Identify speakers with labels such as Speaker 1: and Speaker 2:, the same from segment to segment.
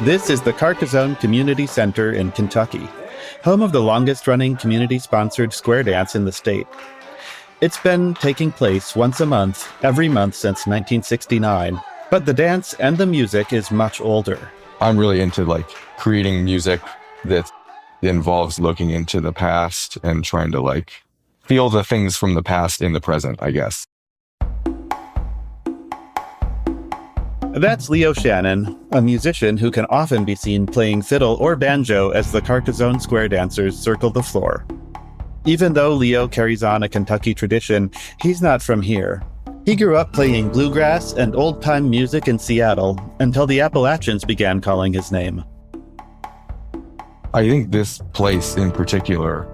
Speaker 1: This is the Carcassonne Community Center in Kentucky, home of the longest-running community-sponsored square dance in the state. It's been taking place once a month, every month since 1969, but the dance and the music is much older.
Speaker 2: I'm really into creating music that involves looking into the past and trying to feel the things from the past in the present, I guess.
Speaker 1: That's Leo Shannon, a musician who can often be seen playing fiddle or banjo as the Carcassonne square dancers circle the floor. Even though Leo carries on a Kentucky tradition, he's not from here. He grew up playing bluegrass and old-time music in Seattle until the Appalachians began calling his name.
Speaker 2: I think this place in particular,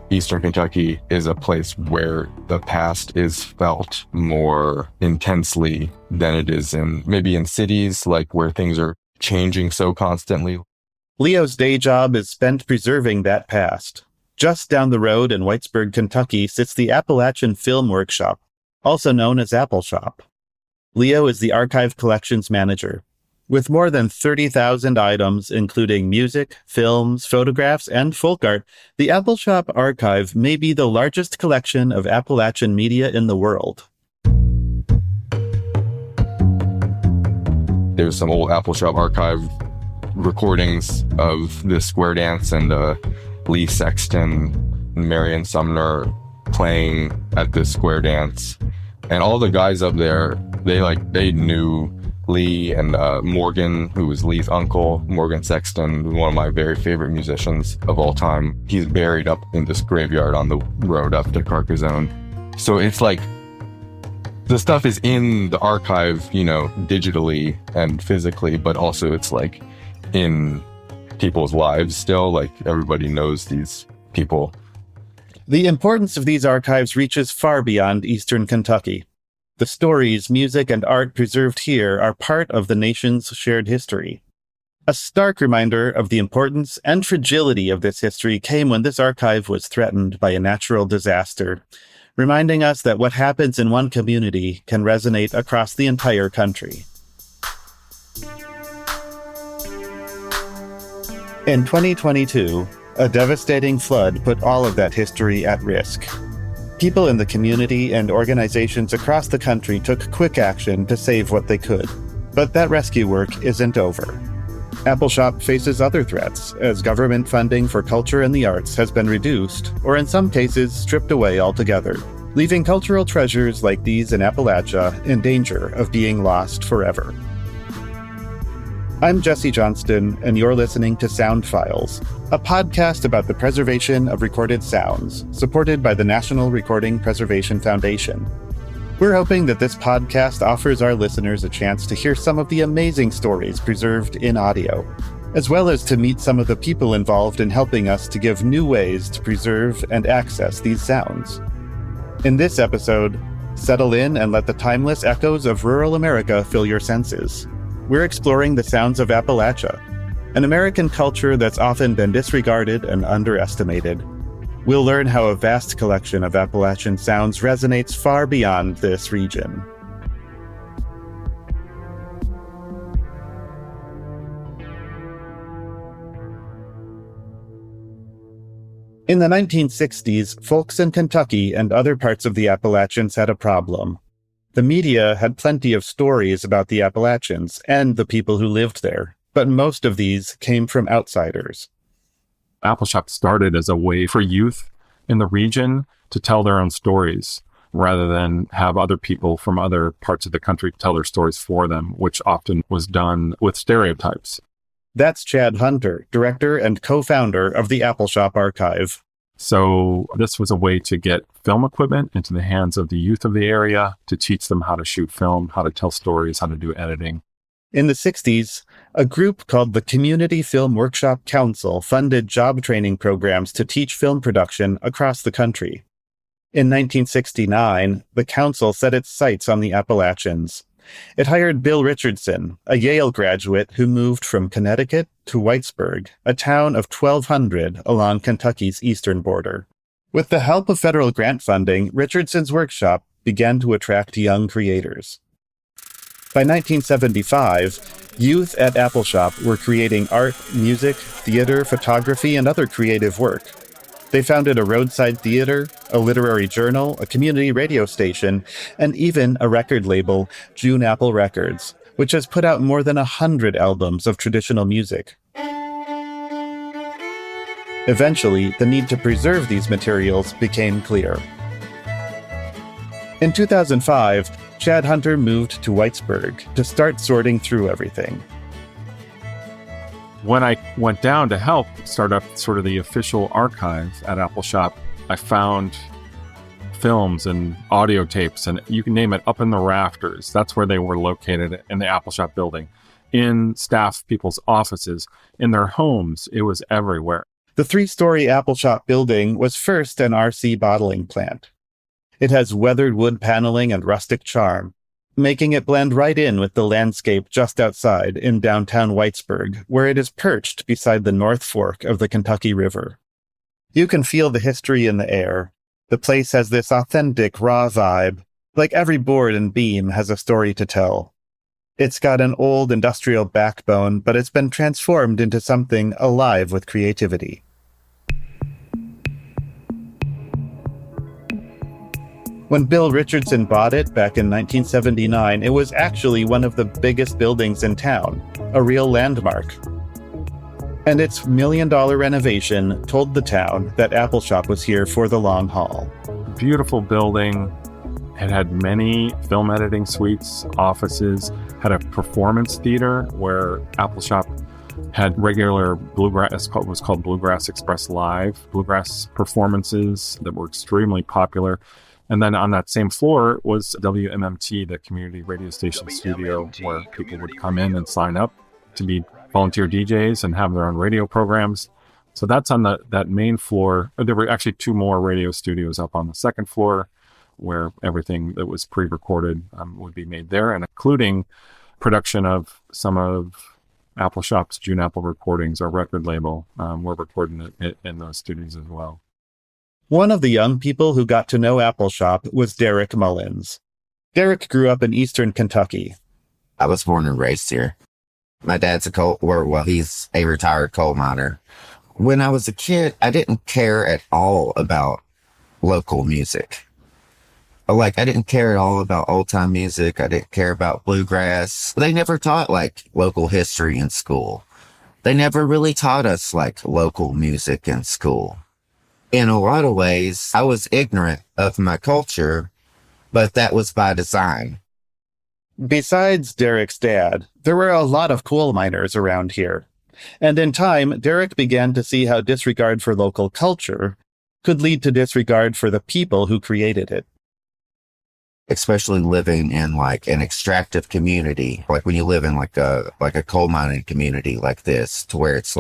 Speaker 2: Eastern Kentucky, is a place where the past is felt more intensely than it is maybe in cities, where things are changing so constantly.
Speaker 1: Leo's day job is spent preserving that past. Just down the road in Whitesburg, Kentucky, sits the Appalachian Film Workshop, also known as Appalshop. Leo is the archive collections manager. With more than 30,000 items, including music, films, photographs, and folk art, the Appalshop archive may be the largest collection of Appalachian media in the world.
Speaker 2: There's some old Appalshop archive recordings of the square dance and Lee Sexton and Marion Sumner playing at this square dance. And all the guys up there, they knew Lee and Morgan, who was Lee's uncle. Morgan Sexton, one of my very favorite musicians of all time. He's buried up in this graveyard on the road up to Carcassonne. So it's the stuff is in the archive, digitally and physically, but also it's in people's lives still. Everybody knows these people.
Speaker 1: The importance of these archives reaches far beyond Eastern Kentucky. The stories, music, and art preserved here are part of the nation's shared history. A stark reminder of the importance and fragility of this history came when this archive was threatened by a natural disaster, reminding us that what happens in one community can resonate across the entire country. In 2022, a devastating flood put all of that history at risk. People in the community and organizations across the country took quick action to save what they could. But that rescue work isn't over. Appalshop faces other threats, as government funding for culture and the arts has been reduced, or in some cases stripped away altogether, leaving cultural treasures like these in Appalachia in danger of being lost forever. I'm Jesse Johnston, and you're listening to Sound Files, a podcast about the preservation of recorded sounds, supported by the National Recording Preservation Foundation. We're hoping that this podcast offers our listeners a chance to hear some of the amazing stories preserved in audio, as well as to meet some of the people involved in helping us to give new ways to preserve and access these sounds. In this episode, settle in and let the timeless echoes of rural America fill your senses. We're exploring the sounds of Appalachia, an American culture that's often been disregarded and underestimated. We'll learn how a vast collection of Appalachian sounds resonates far beyond this region. In the 1960s, folks in Kentucky and other parts of the Appalachians had a problem. The media had plenty of stories about the Appalachians and the people who lived there, but most of these came from outsiders.
Speaker 3: Appalshop started as a way for youth in the region to tell their own stories, rather than have other people from other parts of the country tell their stories for them, which often was done with stereotypes.
Speaker 1: That's Chad Hunter, director and co-founder of the Appalshop Archive.
Speaker 3: So this was a way to get film equipment into the hands of the youth of the area, to teach them how to shoot film, how to tell stories, how to do editing.
Speaker 1: In the 60s, a group called the Community Film Workshop Council funded job training programs to teach film production across the country. In 1969, the council set its sights on the Appalachians. It hired Bill Richardson, a Yale graduate who moved from Connecticut to Whitesburg, a town of 1,200 along Kentucky's eastern border. With the help of federal grant funding, Richardson's workshop began to attract young creators. By 1975, youth at Appalshop were creating art, music, theater, photography, and other creative work. They founded a roadside theater, a literary journal, a community radio station, and even a record label, June Apple Records, which has put out more than 100 albums of traditional music. Eventually, the need to preserve these materials became clear. In 2005, Chad Hunter moved to Whitesburg to start sorting through everything.
Speaker 3: When I went down to help start up sort of the official archive at Appalshop, I found films and audio tapes, and you can name it, up in the rafters. That's where they were located, in the Appalshop building, in staff people's offices, in their homes. It was everywhere.
Speaker 1: The 3-story Appalshop building was first an RC bottling plant. It has weathered wood paneling and rustic charm, making it blend right in with the landscape just outside in downtown Whitesburg, where it is perched beside the North Fork of the Kentucky River. You can feel the history in the air. The place has this authentic, raw vibe, like every board and beam has a story to tell. It's got an old industrial backbone, but it's been transformed into something alive with creativity. When Bill Richardson bought it back in 1979, it was actually one of the biggest buildings in town, a real landmark. And its $1 million renovation told the town that Appalshop was here for the long haul.
Speaker 3: Beautiful building. It had many film editing suites, offices, had a performance theater where Appalshop had regular bluegrass, it was called Bluegrass Express Live, bluegrass performances that were extremely popular. And then on that same floor was WMMT, the community radio station studio, where people would come in and sign up to be volunteer DJs and have their own radio programs. So that's on that main floor. There were actually 2 more radio studios up on the second floor, where everything that was pre-recorded would be made there, and including production of some of Appalshop's June Apple recordings, our record label. We're recording it in those studios as well.
Speaker 1: One of the young people who got to know Appalshop was Derek Mullins. Derek grew up in eastern Kentucky.
Speaker 4: I was born and raised here. My dad's he's a retired coal miner. When I was a kid, I didn't care at all about local music. I didn't care at all about old-time music. I didn't care about bluegrass. They never taught, local history in school. They never really taught us, local music in school. In a lot of ways, I was ignorant of my culture, but that was by design.
Speaker 1: Besides Derek's dad, there were a lot of coal miners around here. And in time, Derek began to see how disregard for local culture could lead to disregard for the people who created it.
Speaker 4: Especially living in an extractive community, when you live in a coal mining community like this, to where it's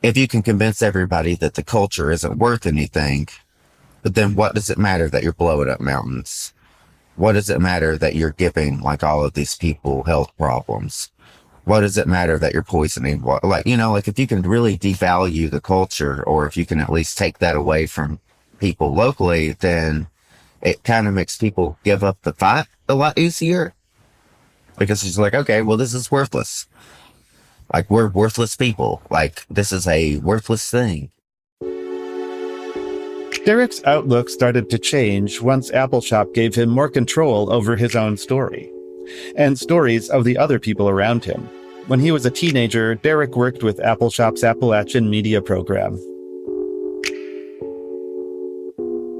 Speaker 4: if you can convince everybody that the culture isn't worth anything, but then what does it matter that you're blowing up mountains? What does it matter that you're giving all of these people health problems? What does it matter that you're poisoning water? If you can really devalue the culture, or if you can at least take that away from people locally, then it kind of makes people give up the fight a lot easier. Because it's okay, well, this is worthless. We're worthless people. This is a worthless thing.
Speaker 1: Derek's outlook started to change once Appalshop gave him more control over his own story, and stories of the other people around him. When he was a teenager, Derek worked with Appalshop's Appalachian media program.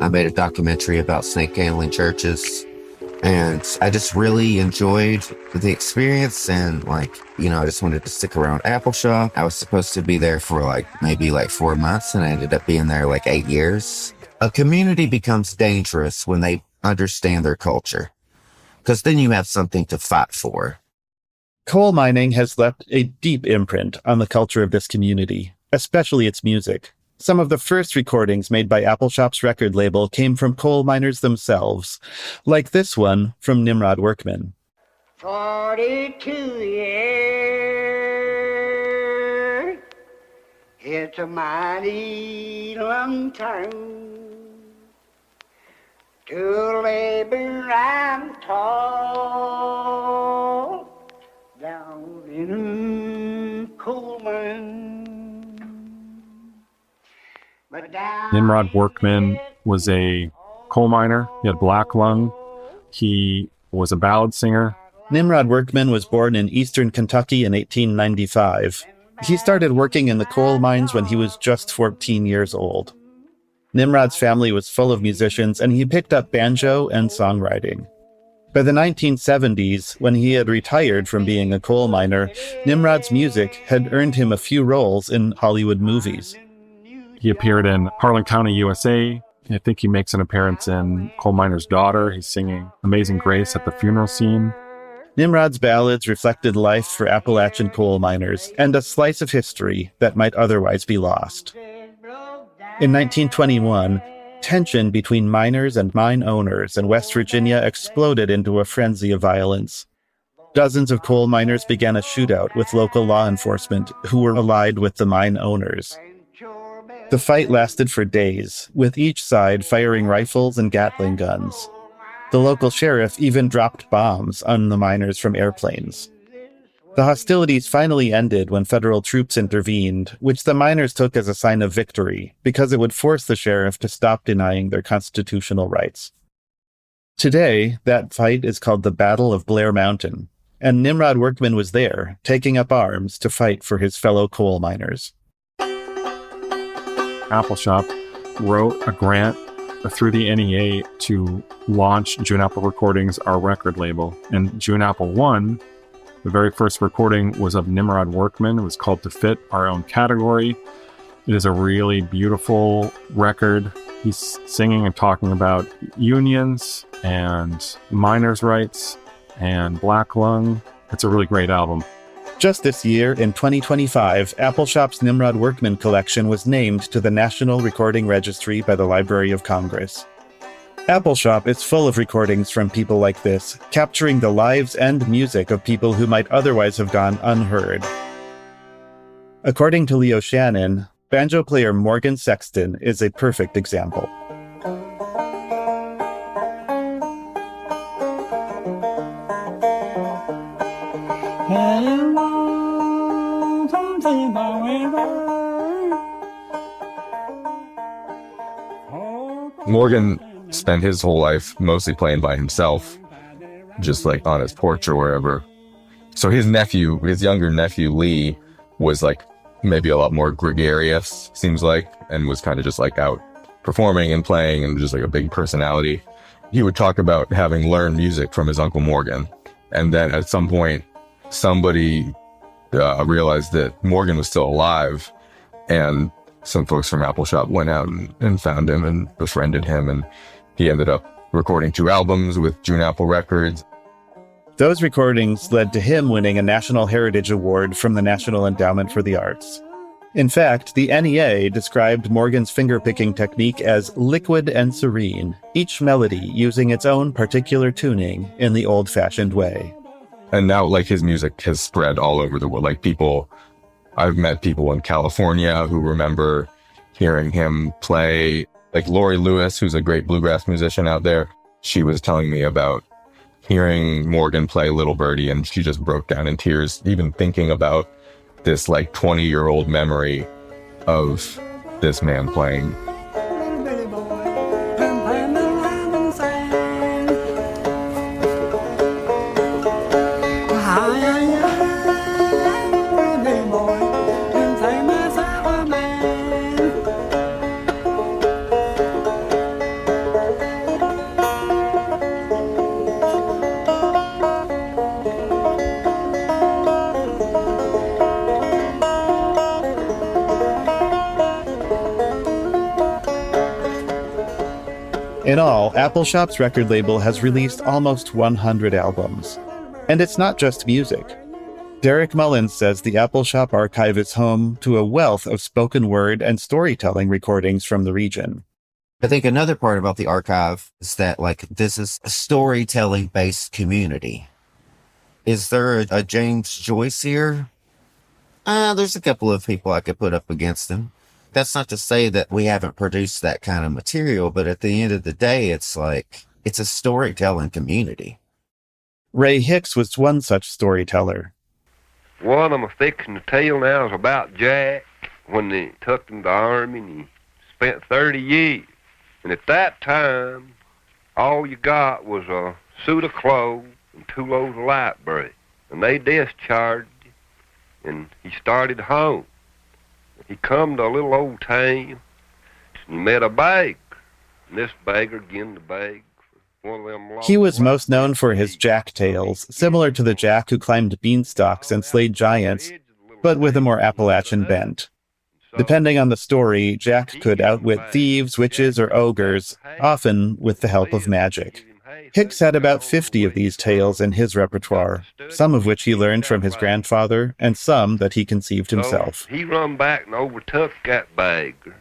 Speaker 4: I made a documentary about snake handling churches, and I just really enjoyed the experience, and I just wanted to stick around Appalshop. I was supposed to be there for maybe 4 months, and I ended up being there 8 years. A community becomes dangerous when they understand their culture, because then you have something to fight for.
Speaker 1: Coal mining has left a deep imprint on the culture of this community, especially its music. Some of the first recordings made by Appalshop's record label came from coal miners themselves, like this one from Nimrod Workman.
Speaker 5: 42 years, it's a mighty long time to labor and toil down in coal mine. But down
Speaker 3: Nimrod Workman was a coal miner. He had black lung. He was a ballad singer.
Speaker 1: Nimrod Workman was born in eastern Kentucky in 1895. He started working in the coal mines when he was just 14 years old. Nimrod's family was full of musicians, and he picked up banjo and songwriting. By the 1970s, when he had retired from being a coal miner, Nimrod's music had earned him a few roles in Hollywood movies.
Speaker 3: He appeared in Harlan County, USA. I think he makes an appearance in Coal Miner's Daughter. He's singing Amazing Grace at the funeral scene.
Speaker 1: Nimrod's ballads reflected life for Appalachian coal miners and a slice of history that might otherwise be lost. In 1921, tension between miners and mine owners in West Virginia exploded into a frenzy of violence. Dozens of coal miners began a shootout with local law enforcement who were allied with the mine owners. The fight lasted for days, with each side firing rifles and Gatling guns. The local sheriff even dropped bombs on the miners from airplanes. The hostilities finally ended when federal troops intervened, which the miners took as a sign of victory, because it would force the sheriff to stop denying their constitutional rights. Today, that fight is called the Battle of Blair Mountain, and Nimrod Workman was there, taking up arms to fight for his fellow coal miners.
Speaker 3: Appalshop wrote a grant through the NEA to launch June Apple Recordings, our record label. And June Apple 1, the very first recording was of Nimrod Workman. It was called To Fit Our Own Category. It is a really beautiful record. He's singing and talking about unions and miners' rights and black lung. It's a really great album.
Speaker 1: Just this year, in 2025, Appalshop's Nimrod Workman collection was named to the National Recording Registry by the Library of Congress. Appalshop is full of recordings from people like this, capturing the lives and music of people who might otherwise have gone unheard. According to Leo Shannon, banjo player Morgan Sexton is a perfect example.
Speaker 2: Morgan spent his whole life mostly playing by himself, just like on his porch or wherever. So his younger nephew Lee, was like maybe a lot more gregarious, seems like, and was kind of just like out performing and playing and just like a big personality. He would talk about having learned music from his Uncle Morgan. And then at some point, somebody realized that Morgan was still alive, and some folks from Appalshop went out and found him and befriended him, and he ended up recording 2 albums with June Apple Records.
Speaker 1: Those recordings led to him winning a National Heritage Award from the National Endowment for the Arts. In fact, the NEA described Morgan's finger-picking technique as liquid and serene, each melody using its own particular tuning in the old-fashioned way.
Speaker 2: And now, like, his music has spread all over the world. Like, I've met people in California who remember hearing him play. Like Lori Lewis, who's a great bluegrass musician out there, she was telling me about hearing Morgan play Little Birdie, and she just broke down in tears, even thinking about this like 20-year-old memory of this man playing.
Speaker 1: In all, Appalshop's record label has released almost 100 albums. And it's not just music. Derek Mullins says the Appalshop archive is home to a wealth of spoken word and storytelling recordings from the region.
Speaker 4: I think another part about the archive is that, like, this is a storytelling-based community. Is there a James Joyce here? There's a couple of people I could put up against him. That's not to say that we haven't produced that kind of material, but at the end of the day, it's like, it's a storytelling community.
Speaker 1: Ray Hicks was one such storyteller.
Speaker 6: One I'm fixing to tell now is about Jack when they took him to the army and he spent 30 years. And at that time, all you got was a suit of clothes and 2 loads of light bread. And they discharged him, and he started home. He come to a little old town, and he met a beggar. And this beggar began to beg for one of them.
Speaker 1: He was most known for his Jack tales, similar to the Jack who climbed beanstalks and slayed giants, but with a more Appalachian bent. Depending on the story, Jack could outwit thieves, witches, or ogres, often with the help of magic. Hicks had about 50 of these tales in his repertoire, some of which he learned from his grandfather, and some that he conceived himself.
Speaker 6: So he run back and overtook that beggar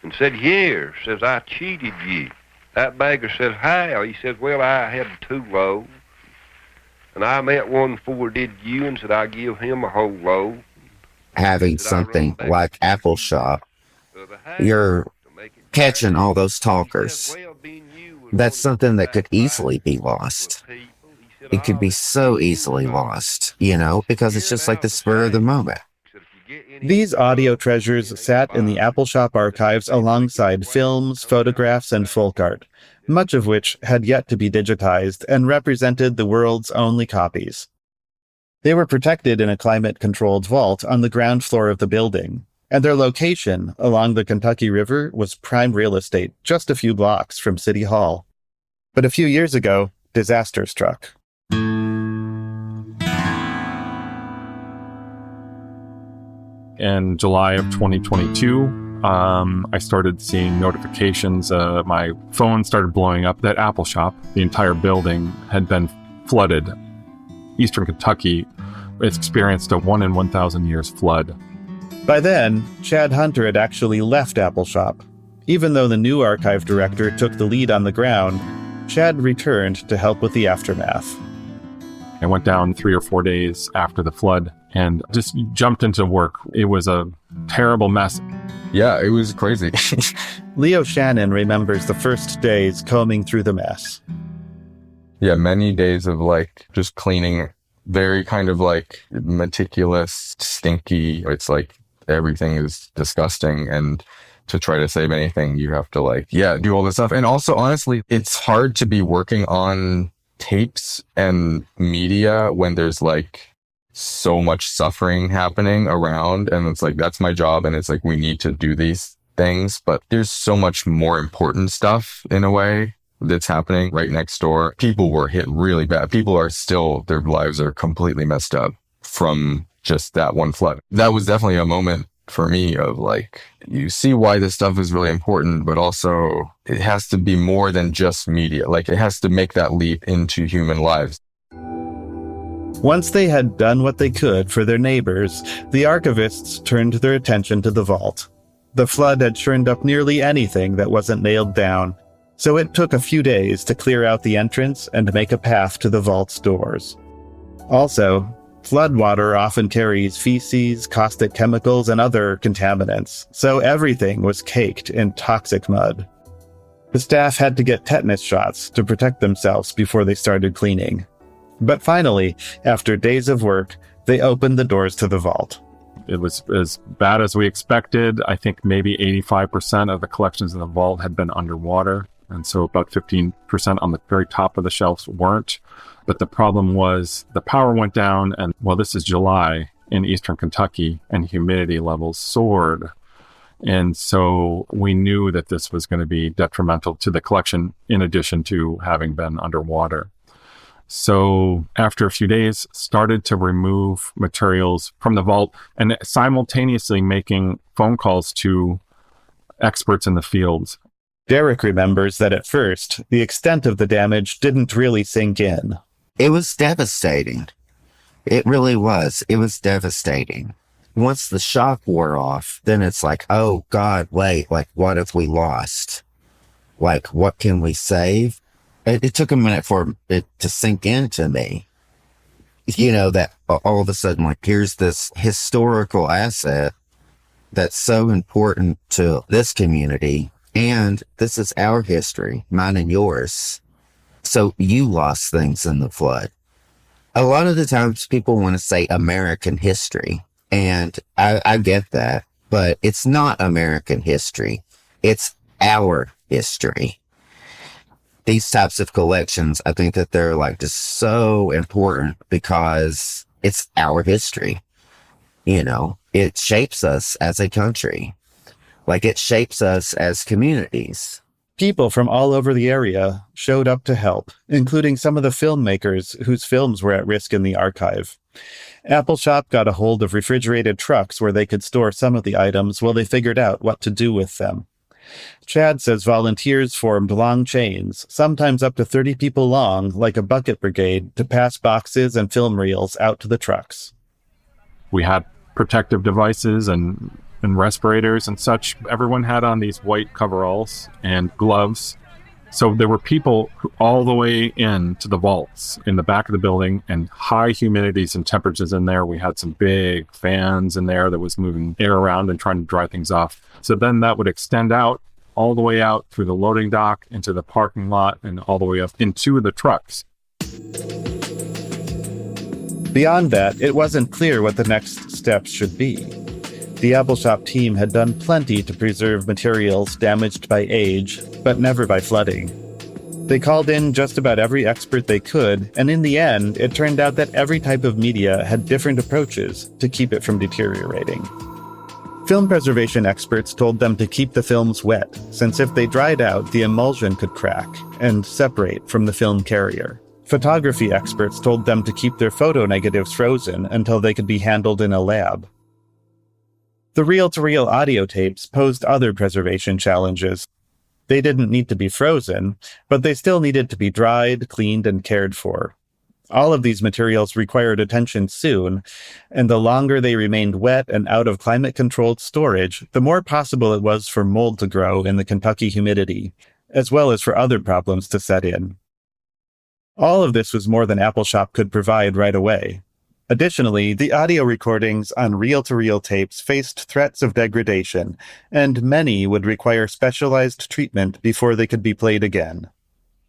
Speaker 6: and said, "Here," says, "I cheated you." That beggar says, "How?" He says, "Well, I had 2 loaves, and I met one before did you, and said I give him a whole loaf."
Speaker 4: Having something like Appalshop, you're catching all those talkers. That's something that could easily be lost. It could be so easily lost, because it's just like the spur of the moment.
Speaker 1: These audio treasures sat in the Appalshop archives alongside films, photographs, and folk art, much of which had yet to be digitized and represented the world's only copies. They were protected in a climate-controlled vault on the ground floor of the building, and their location along the Kentucky River was prime real estate just a few blocks from City Hall. But a few years ago, disaster struck.
Speaker 3: In July of 2022, I started seeing notifications. My phone started blowing up that Appalshop, the entire building, had been flooded. Eastern Kentucky experienced a 1 in 1,000 years flood.
Speaker 1: By then, Chad Hunter had actually left Appalshop. Even though the new archive director took the lead on the ground, Chad returned to help with the aftermath.
Speaker 3: I went down 3 or 4 days after the flood and just jumped into work. It was a terrible mess.
Speaker 2: Yeah, it was crazy.
Speaker 1: Leo Shannon remembers the first days combing through the mess.
Speaker 2: Yeah, many days of just cleaning, very kind of meticulous, stinky. It's everything is disgusting. And to try to save anything, you have to do all this stuff. And also, honestly, it's hard to be working on tapes and media when there's so much suffering happening around. And it's that's my job. And it's we need to do these things, but there's so much more important stuff in a way that's happening right next door. People were hit really bad. People are still, their lives are completely messed up from just that one flood. That was definitely a moment for me of you see why this stuff is really important, but also it has to be more than just media. It has to make that leap into human lives.
Speaker 1: Once they had done what they could for their neighbors, the archivists turned their attention to the vault. The flood had churned up nearly anything that wasn't nailed down, so it took a few days to clear out the entrance and make a path to the vault's doors. Also, floodwater often carries feces, caustic chemicals, and other contaminants, so everything was caked in toxic mud. The staff had to get tetanus shots to protect themselves before they started cleaning. But finally, after days of work, they opened the doors to the vault.
Speaker 3: It was as bad as we expected. I think maybe 85% of the collections in the vault had been underwater. And so about 15% on the very top of the shelves weren't. But the problem was the power went down and, this is July in Eastern Kentucky and humidity levels soared. And so we knew that this was going to be detrimental to the collection in addition to having been underwater. So after a few days, started to remove materials from the vault and simultaneously making phone calls to experts in the field.
Speaker 1: Derek remembers that at first, the extent of the damage didn't really sink in.
Speaker 4: It was devastating. It really was. It was devastating. Once the shock wore off, then it's oh God, wait, what have we lost? What can we save? It took a minute for it to sink into me. That all of a sudden, here's this historical asset that's so important to this community. And this is our history, mine and yours. So you lost things in the flood. A lot of the times people want to say American history, and I get that, but it's not American history. It's our history. These types of collections, I think that they're like just so important because it's our history. You know, it shapes us as a country. Like it shapes us as communities.
Speaker 1: People from all over the area showed up to help, including some of the filmmakers whose films were at risk in the archive. Appalshop got a hold of refrigerated trucks where they could store some of the items while they figured out what to do with them. Chad says volunteers formed long chains, sometimes up to 30 people long, like a bucket brigade, to pass boxes and film reels out to the trucks.
Speaker 3: We had protective devices and respirators and such. Everyone had on these white coveralls and gloves. So there were people all the way into the vaults in the back of the building, and high humidities and temperatures in there. We had some big fans in there that was moving air around and trying to dry things off. So then that would extend out all the way out through the loading dock into the parking lot and all the way up into the trucks.
Speaker 1: Beyond that, it wasn't clear what the next steps should be. The Appalshop team had done plenty to preserve materials damaged by age, but never by flooding. They called in just about every expert they could, and in the end, it turned out that every type of media had different approaches to keep it from deteriorating. Film preservation experts told them to keep the films wet, since if they dried out, the emulsion could crack and separate from the film carrier. Photography experts told them to keep their photo negatives frozen until they could be handled in a lab. The reel-to-reel audio tapes posed other preservation challenges. They didn't need to be frozen, but they still needed to be dried, cleaned, and cared for. All of these materials required attention soon, and the longer they remained wet and out of climate-controlled storage, the more possible it was for mold to grow in the Kentucky humidity, as well as for other problems to set in. All of this was more than Appalshop could provide right away. Additionally, the audio recordings on reel-to-reel tapes faced threats of degradation, and many would require specialized treatment before they could be played again.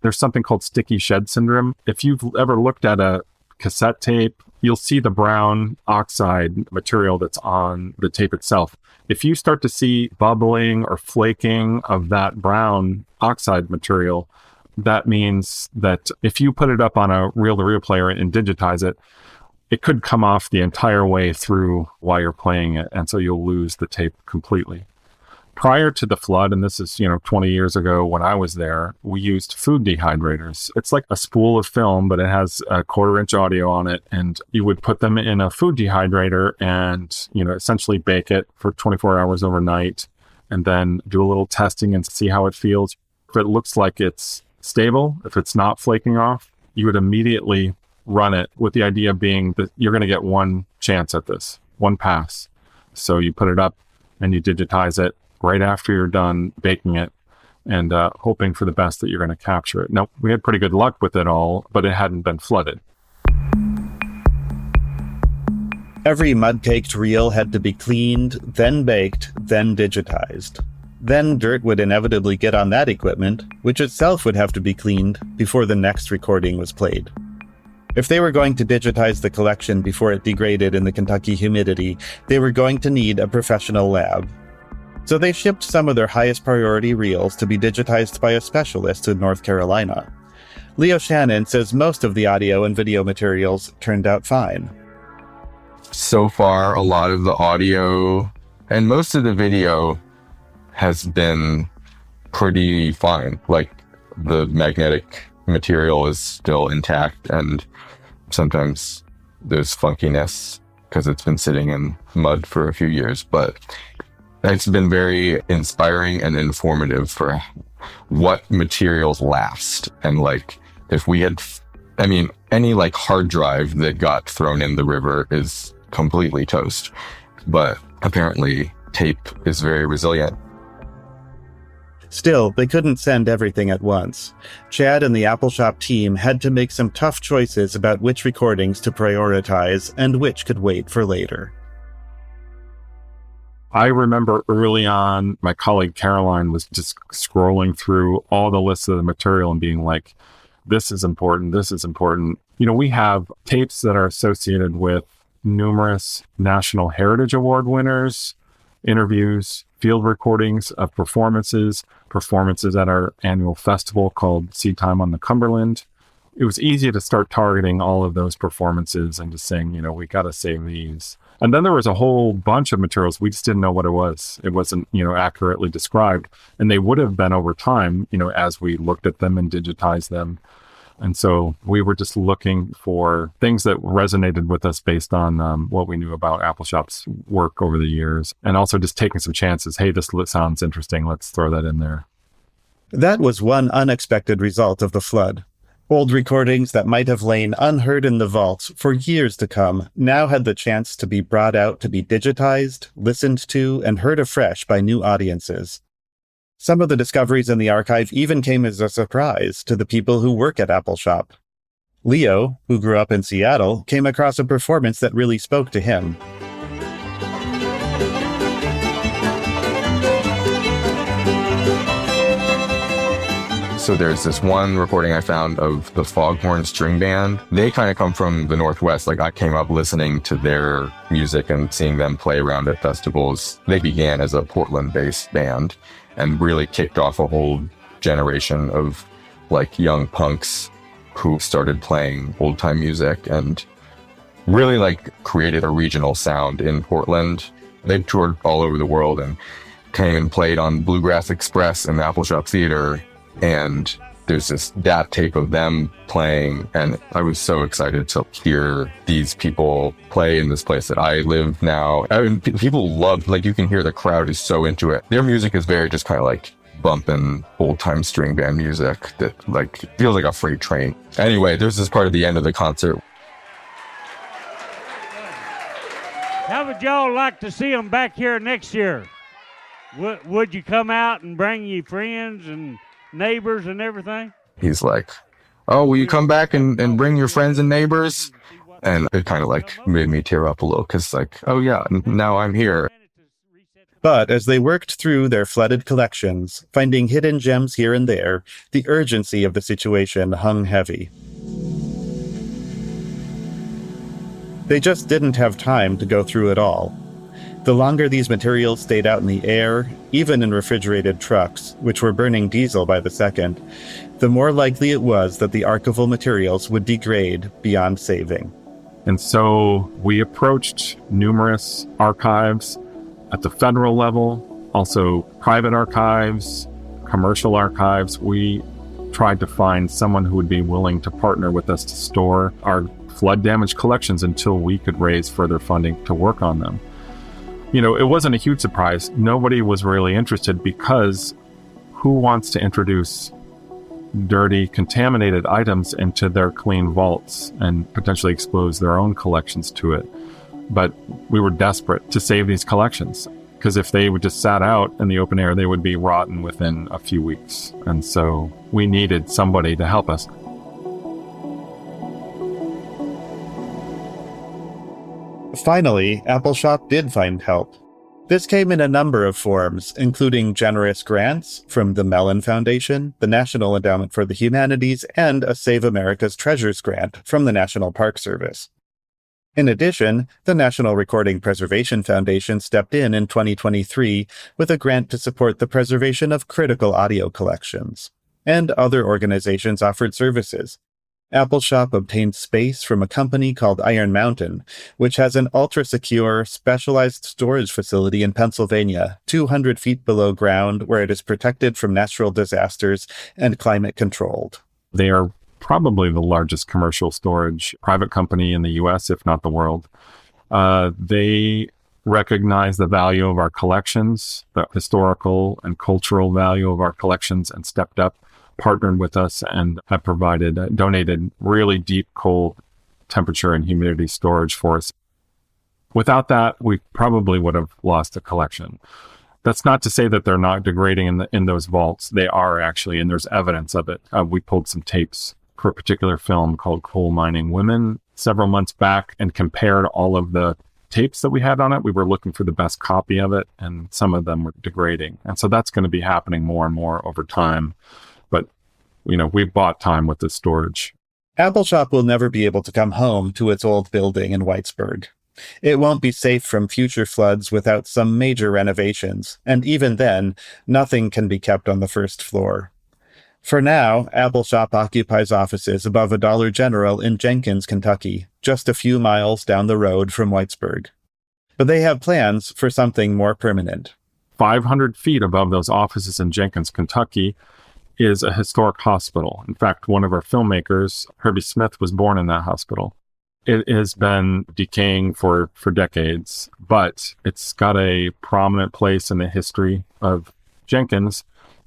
Speaker 3: There's something called sticky shed syndrome. If you've ever looked at a cassette tape, you'll see the brown oxide material that's on the tape itself. If you start to see bubbling or flaking of that brown oxide material, that means that if you put it up on a reel-to-reel player and digitize it, it could come off the entire way through while you're playing it, and so you'll lose the tape completely. Prior to the flood, and this is 20 years ago when I was there, we used food dehydrators. It's like a spool of film, but it has a 1/4-inch audio on it, and you would put them in a food dehydrator and essentially bake it for 24 hours overnight, and then do a little testing and see how it feels. If it looks like it's stable, if it's not flaking off, you would immediately run it, with the idea being that you're going to get one chance at this, one pass. So you put it up and you digitize it right after you're done baking it, and hoping for the best that you're going to capture it. Now, we had pretty good luck with it all, but it hadn't been flooded.
Speaker 1: Every mud-caked reel had to be cleaned, then baked, then digitized. Then dirt would inevitably get on that equipment, which itself would have to be cleaned before the next recording was played. If they were going to digitize the collection before it degraded in the Kentucky humidity, they were going to need a professional lab. So they shipped some of their highest priority reels to be digitized by a specialist in North Carolina. Leo Shannon says most of the audio and video materials turned out fine.
Speaker 2: So far, a lot of the audio and most of the video has been pretty fine. Like, the magnetic material is still intact, and sometimes there's funkiness because it's been sitting in mud for a few years, but it's been very inspiring and informative for what materials last. And if we had, any hard drive that got thrown in the river is completely toast, but apparently tape is very resilient.
Speaker 1: Still, they couldn't send everything at once. Chad and the Appalshop team had to make some tough choices about which recordings to prioritize and which could wait for later.
Speaker 3: I remember early on, my colleague Caroline was just scrolling through all the lists of the material and being like, this is important, this is important. We have tapes that are associated with numerous National Heritage Award winners, interviews, field recordings of performances at our annual festival called Seed Time on the Cumberland. It was easy to start targeting all of those performances and just saying, we got to save these. And then there was a whole bunch of materials. We just didn't know what it was. It wasn't, accurately described. And they would have been over time, as we looked at them and digitized them. And so we were just looking for things that resonated with us based on what we knew about Appalshop's work over the years. And also just taking some chances. Hey, this sounds interesting. Let's throw that in there.
Speaker 1: That was one unexpected result of the flood. Old recordings that might have lain unheard in the vaults for years to come now had the chance to be brought out to be digitized, listened to, and heard afresh by new audiences. Some of the discoveries in the archive even came as a surprise to the people who work at Appalshop. Leo, who grew up in Seattle, came across a performance that really spoke to him.
Speaker 2: So there's this one recording I found of the Foghorn String Band. They kind of come from the Northwest. Like, I came up listening to their music and seeing them play around at festivals. They began as a Portland-based band and really kicked off a whole generation of young punks who started playing old-time music and really created a regional sound in Portland. They toured all over the world and came and played on Bluegrass Express and the Appalshop Theater. And there's that tape of them playing, and I was so excited to hear these people play in this place that I live now. I mean, people love, you can hear the crowd is so into it. Their music is very just kind of bumping old-time string band music that feels like a freight train. Anyway, there's this part at the end of the concert.
Speaker 7: How would y'all like to see them back here next year? Would you come out and bring your friends and neighbors and everything?
Speaker 2: He's like, oh, will you come back and bring your friends and neighbors? And it kind of made me tear up a little because oh yeah, now I'm here.
Speaker 1: But as they worked through their flooded collections, finding hidden gems here and there, the urgency of the situation hung heavy. They just didn't have time to go through it all. The longer these materials stayed out in the air, even in refrigerated trucks, which were burning diesel by the second, the more likely it was that the archival materials would degrade beyond saving.
Speaker 3: And so we approached numerous archives at the federal level, also private archives, commercial archives. We tried to find someone who would be willing to partner with us to store our flood damaged collections until we could raise further funding to work on them. It wasn't a huge surprise. Nobody was really interested because who wants to introduce dirty, contaminated items into their clean vaults and potentially expose their own collections to it? But we were desperate to save these collections because if they would just sat out in the open air, they would be rotten within a few weeks. And so we needed somebody to help us.
Speaker 1: Finally, Appalshop did find help. This came in a number of forms, including generous grants from the Mellon Foundation, the National Endowment for the Humanities, and a Save America's Treasures grant from the National Park Service. In addition, the National Recording Preservation Foundation stepped in 2023 with a grant to support the preservation of critical audio collections. And other organizations offered services. Appalshop obtained space from a company called Iron Mountain, which has an ultra-secure, specialized storage facility in Pennsylvania, 200 feet below ground, where it is protected from natural disasters and climate-controlled.
Speaker 3: They are probably the largest commercial storage private company in the U.S., if not the world. They recognize the value of our collections, the historical and cultural value of our collections, and stepped up, partnered with us, and have donated really deep, cold temperature and humidity storage for us. Without that, we probably would have lost a collection. That's not to say that they're not degrading in those vaults. They are actually, and there's evidence of it. We pulled some tapes for a particular film called Coal Mining Women several months back and compared all of the tapes that we had on it, we were looking for the best copy of it, and some of them were degrading. And so that's going to be happening more and more over time. But, we bought time with this storage.
Speaker 1: Appalshop will never be able to come home to its old building in Whitesburg. It won't be safe from future floods without some major renovations, and even then, nothing can be kept on the first floor. For now, Appalshop occupies offices above a Dollar General in Jenkins, Kentucky, just a few miles down the road from Whitesburg. But they have plans for something more permanent.
Speaker 3: 500 feet above those offices in Jenkins, Kentucky, is a historic hospital. In fact, one of our filmmakers, Herbie Smith, was born in that hospital. It has been decaying for decades, but it's got a prominent place in the history of Jenkins,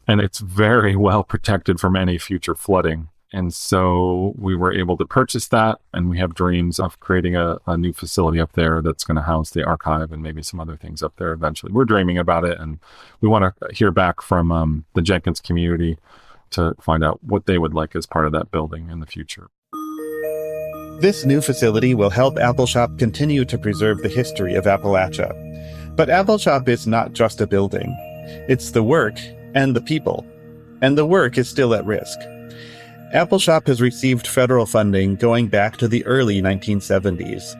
Speaker 3: and it's very well protected from any future flooding. And so we were able to purchase that, and we have dreams of creating a new facility up there that's going to house the archive and maybe some other things up there eventually. We're dreaming about it, and we want to hear back from the Jenkins community to find out what they would like as part of that building in the future.
Speaker 1: This new facility will help Appalshop continue to preserve the history of Appalachia. But Appalshop is not just a building. It's the work and the people. And the work is still at risk. Appalshop has received federal funding going back to the early 1970s.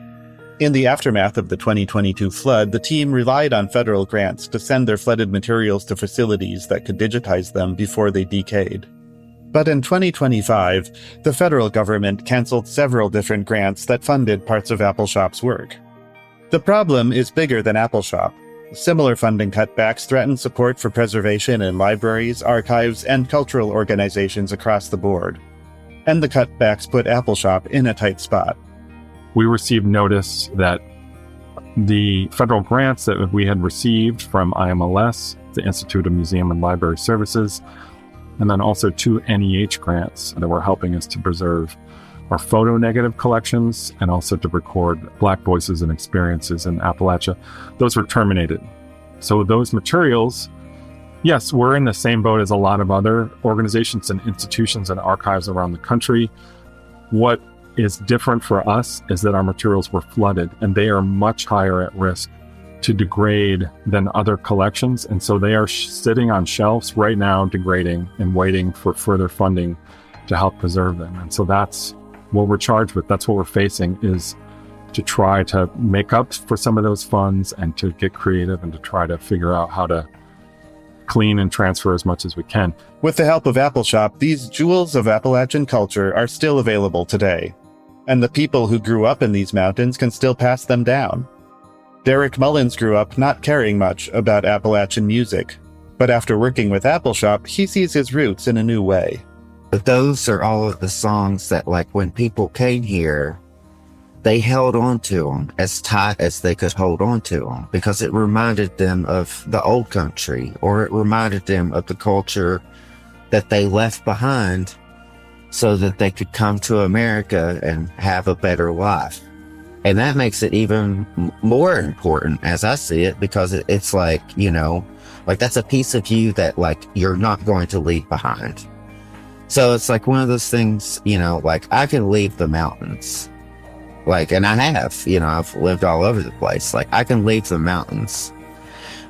Speaker 1: In the aftermath of the 2022 flood, the team relied on federal grants to send their flooded materials to facilities that could digitize them before they decayed. But in 2025, the federal government canceled several different grants that funded parts of Appalshop's work. The problem is bigger than Appalshop. Similar funding cutbacks threaten support for preservation in libraries, archives, and cultural organizations across the board. And the cutbacks put Appalshop in a tight spot.
Speaker 3: We received notice that the federal grants that we had received from IMLS, the Institute of Museum and Library Services, and then also 2 NEH grants that were helping us to preserve our photo negative collections and also to record Black voices and experiences in Appalachia. Those were terminated. So those materials, yes, we're in the same boat as a lot of other organizations and institutions and archives around the country. What is different for us is that our materials were flooded, and they are much higher at risk to degrade than other collections. And so they are sitting on shelves right now, degrading and waiting for further funding to help preserve them. And so that's what we're charged with. That's what we're facing, is to try to make up for some of those funds and to get creative and to try to figure out how to clean and transfer as much as we can.
Speaker 1: With the help of Appalshop, these jewels of Appalachian culture are still available today. And the people who grew up in these mountains can still pass them down. Derek Mullins grew up not caring much about Appalachian music, but after working with Appalshop, he sees his roots in a new way.
Speaker 4: But those are all of the songs that, like, when people came here, they held on to them as tight as they could hold on to them, because it reminded them of the old country, or it reminded them of the culture that they left behind so that they could come to America and have a better life. And that makes it even more important, as I see it, because it's like, like that's a piece of you that, like, you're not going to leave behind. So it's like one of those things, like I can leave the mountains, like, and I have, I've lived all over the place. Like I can leave the mountains,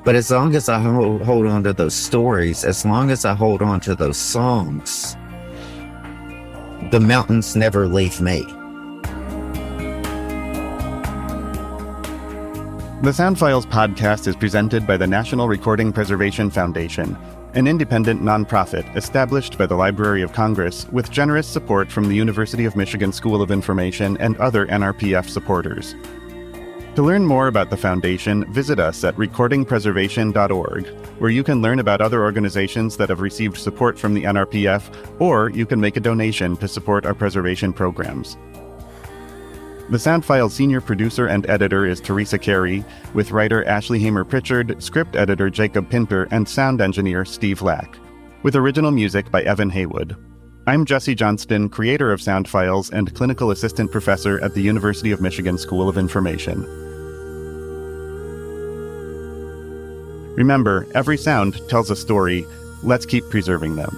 Speaker 4: but as long as I hold on to those stories, as long as I hold on to those songs, the mountains never leave me.
Speaker 1: The Sound Files podcast is presented by the National Recording Preservation Foundation, an independent nonprofit established by the Library of Congress with generous support from the University of Michigan School of Information and other NRPF supporters. To learn more about the foundation, visit us at recordingpreservation.org, where you can learn about other organizations that have received support from the NRPF, or you can make a donation to support our preservation programs. The Sound Files senior producer and editor is Teresa Carey, with writer Ashley Hamer-Pritchard, script editor Jacob Pinter, and sound engineer Steve Lack, with original music by Evan Haywood. I'm Jesse Johnston, creator of Sound Files and clinical assistant professor at the University of Michigan School of Information. Remember, every sound tells a story. Let's keep preserving them.